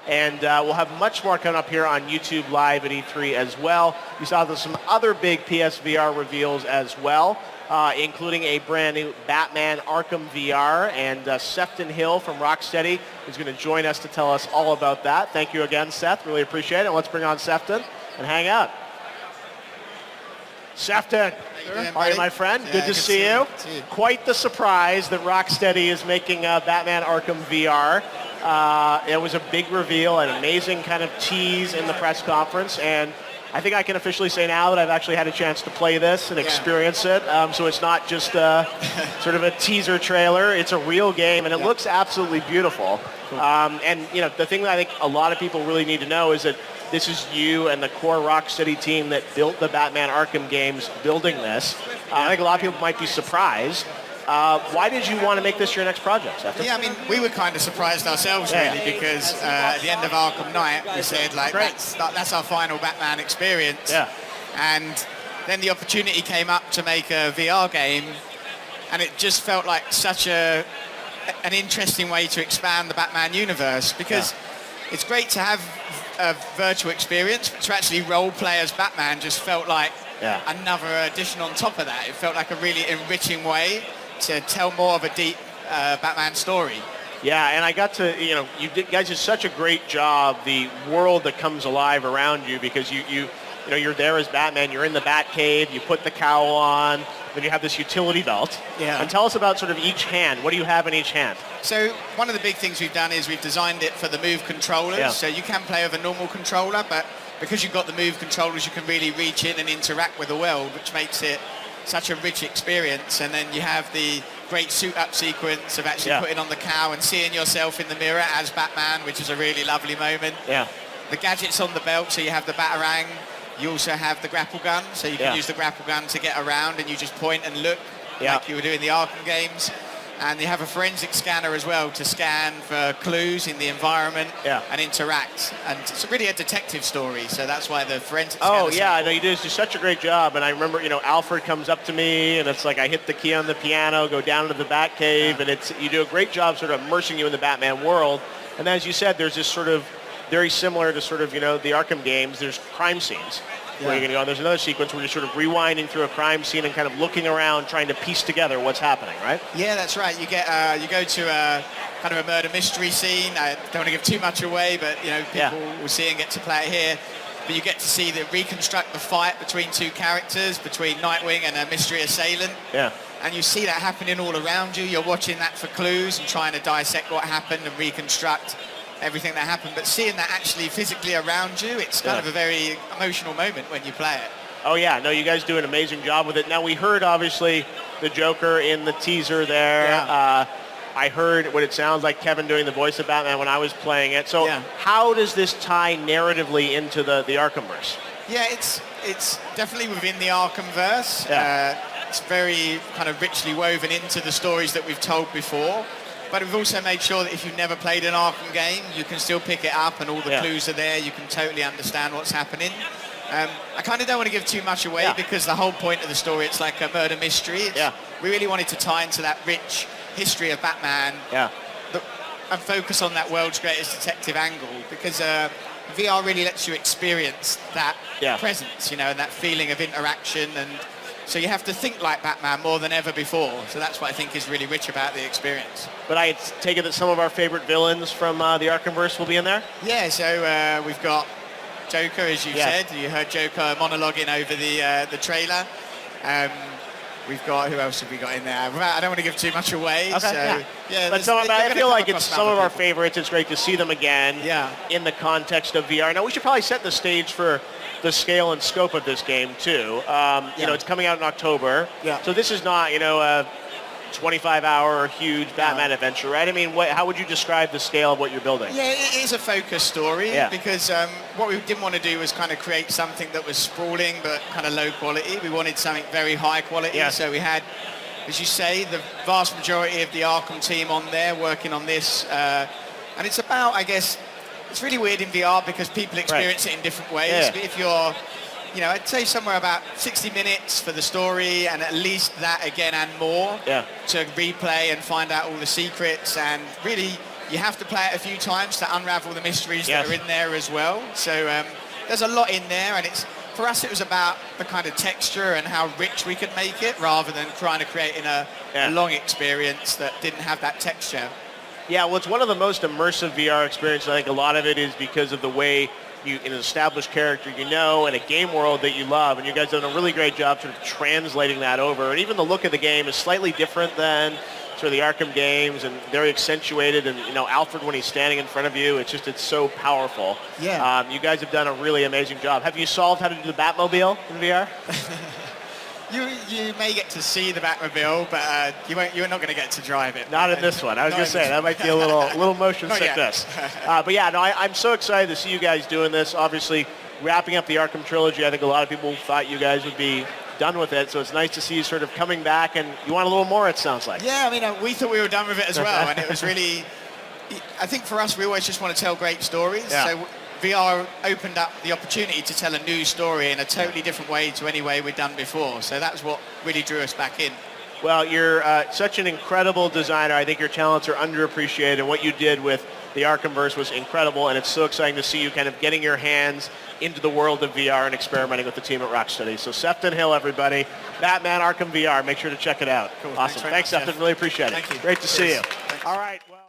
And we'll have much more coming up here on YouTube Live at E3 as well. You saw there's some other big PSVR reveals as well, including a brand new Batman Arkham VR, and Sefton Hill from Rocksteady is going to join us to tell us all about that. Thank you again, Seth. Really appreciate it. Let's bring on Sefton and hang out. Sefton, how are you, my friend? Yeah, good to see you. Quite the surprise that Rocksteady is making Batman Arkham VR. It was a big reveal, an amazing kind of tease in the press conference, and I think I can officially say now that I've actually had a chance to play this and experience it. So it's not just sort of a teaser trailer. It's a real game, and it looks absolutely beautiful. And you know, the thing that I think a lot of people really need to know is that this is you and the core Rocksteady team that built the Batman Arkham games building this. I think a lot of people might be surprised. Why did you want to make this your next project, Sefton? Yeah, I mean, we were kind of surprised ourselves, really, because at the end of Arkham Knight, we said, like, that's our final Batman experience. Yeah. And then the opportunity came up to make a VR game, and it just felt like such an interesting way to expand the Batman universe, because it's great to have a virtual experience, but to actually role play as Batman just felt like another addition on top of that. It felt like a really enriching way to tell more of a deep Batman story. Yeah, and I got to, you know, you guys did such a great job, the world that comes alive around you, because you know, you're there as Batman, you're in the Batcave, you put the cowl on, then you have this utility belt. Yeah. And tell us about sort of each hand. What do you have in each hand? So one of the big things we've done is we've designed it for the Move controllers. Yeah. So you can play with a normal controller, but because you've got the Move controllers, you can really reach in and interact with the world, which makes it such a rich experience. And then you have the great suit-up sequence of actually putting on the cowl and seeing yourself in the mirror as Batman, which is a really lovely moment. Yeah. The gadgets on the belt, so you have the Batarang. You also have the grapple gun, so you can use the grapple gun to get around, and you just point and look like you were doing the Arkham games. And you have a forensic scanner as well to scan for clues in the environment and interact. And it's really a detective story, so that's why the forensic scanner... Oh, yeah, I know you did such a great job. And I remember, you know, Alfred comes up to me, and it's like I hit the key on the piano, go down into the Batcave, and you do a great job sort of immersing you in the Batman world. And as you said, there's this sort of very similar to sort of, you know, the Arkham games, there's crime scenes where you're going to go. And there's another sequence where you're sort of rewinding through a crime scene and kind of looking around, trying to piece together what's happening, right? Yeah, that's right. You get you go to a kind of a murder mystery scene. I don't want to give too much away, but you know, people will see and get to play it here. But you get to see reconstruct the fight between two characters, between Nightwing and a mystery assailant. Yeah. And you see that happening all around you. You're watching that for clues and trying to dissect what happened and reconstruct everything that happened, but seeing that actually physically around you, it's kind of a very emotional moment when you play it. Oh yeah, no, you guys do an amazing job with it. Now we heard obviously the Joker in the teaser there. Yeah. I heard what it sounds like Kevin doing the voice of Batman when I was playing it. So how does this tie narratively into the Arkhamverse? Yeah, it's definitely within the Arkhamverse. Yeah. It's very kind of richly woven into the stories that we've told before. But we've also made sure that if you've never played an Arkham game, you can still pick it up and all the clues are there. You can totally understand what's happening. I kind of don't want to give too much away because the whole point of the story, it's like a murder mystery. We really wanted to tie into that rich history of Batman and focus on that world's greatest detective angle, because VR really lets you experience that presence, you know, and that feeling of interaction. And so you have to think like Batman more than ever before. So that's what I think is really rich about the experience. But I take it that some of our favorite villains from the Arkhamverse will be in there? Yeah, so we've got Joker, as you said. You heard Joker monologuing over the trailer. We've got, who else have we got in there? I don't want to give too much away. Okay, but I feel like it's some of our favorites. It's great to see them again in the context of VR. Now, we should probably set the stage for the scale and scope of this game, too. You know, it's coming out in October. So this is not, you know, a 25-hour huge Batman adventure, right? I mean, how would you describe the scale of what you're building? Yeah, it is a focused story because what we didn't want to do was kind of create something that was sprawling but kind of low quality. We wanted something very high quality. So we had, as you say, the vast majority of the Arkham team on there working on this. And it's about, I guess, it's really weird in VR because people experience it in different ways. But if you're, you know, I'd say somewhere about 60 minutes for the story and at least that again and more to replay and find out all the secrets and really You have to play it a few times to unravel the mysteries Yes. that are in there as well. So there's a lot in there, and for us it was about the kind of texture and how rich we could make it, rather than trying to create in a long experience that didn't have that texture. Yeah, well, it's one of the most immersive VR experiences. I think a lot of it is because of the way an established character you know, and a game world that you love, and you guys have done a really great job sort of translating that over. And even the look of the game is slightly different than sort of the Arkham games, and very accentuated. And Alfred, when he's standing in front of you, it's so powerful. Yeah. You guys have done a really amazing job. Have you solved how to do the Batmobile in VR? You may get to see the Batmobile, but you're not going to get to drive it. Not in this one. I was going to say, that might be a little motion sickness. But yeah, no, I'm so excited to see you guys doing this. Obviously, wrapping up the Arkham trilogy, I think a lot of people thought you guys would be done with it. So it's nice to see you sort of coming back, and you want a little more, it sounds like. Yeah, I mean, we thought we were done with it as well. And it was really, I think for us, we always just want to tell great stories. Yeah. So VR opened up the opportunity to tell a new story in a totally different way to any way we'd done before. So that was what really drew us back in. Well, you're such an incredible designer. I think your talents are underappreciated, and what you did with the Arkhamverse was incredible, and it's so exciting to see you kind of getting your hands into the world of VR and experimenting with the team at Rocksteady. So Sefton Hill, everybody, Batman Arkham VR. Make sure to check it out. Cool. Awesome. Thanks, Sefton. Really appreciate it. Thank you. Great to see you. Thanks. All right. Well.